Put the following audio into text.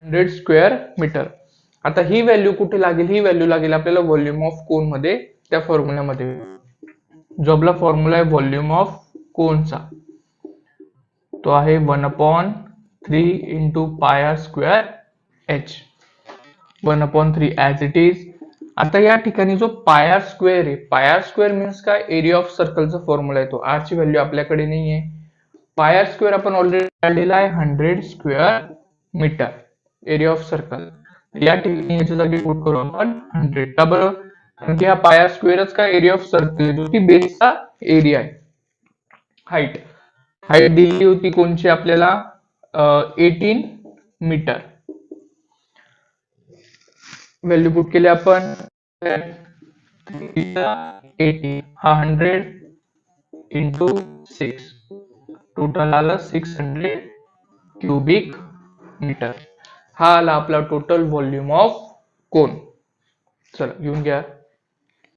100 square metre. आता ही value कुठे लागेल? ही व्हॅल्यू लागेल आपल्याला व्हॉल्यूम ऑफ कोन मध्ये, त्या फॉर्म्युल्यामध्ये. जो आपला फॉर्म्युला आहे व्हॉल्यूम ऑफ कोनचा, तो आहे 1/3 into pi R square H. 1/3 as it is. आता या ठिकाणी जो पाय आर स्क्वेअर आहे, पाय आर स्क्वेअर मीन्स काय? एरिया ऑफ सर्कलचा फॉर्म्युला आहे तो. आर ची व्हॅल्यू आपल्याकडे नाहीये. पाय आर स्क्वेअर आपण ऑलरेडी काढलेला आहे 100 square metre, area of circle. या ठिकाणी याच्या जागी पुट करू आपण 100. का बरं? कारण की हा पाय आर स्क्वेअरच काय? एरिया ऑफ सर्कल, जो की बेसचा एरिया आहे. हाईट दिली होती कोणची आपल्याला? 18 मीटर. व्हॅल्यू पुट केली आपण 80, हा 100 इंटू 6, टोटल आलं 600 क्युबिक मीटर. हा आला आपला टोटल व्हॉल्यूम ऑफ कोन. चला घेऊन घ्या.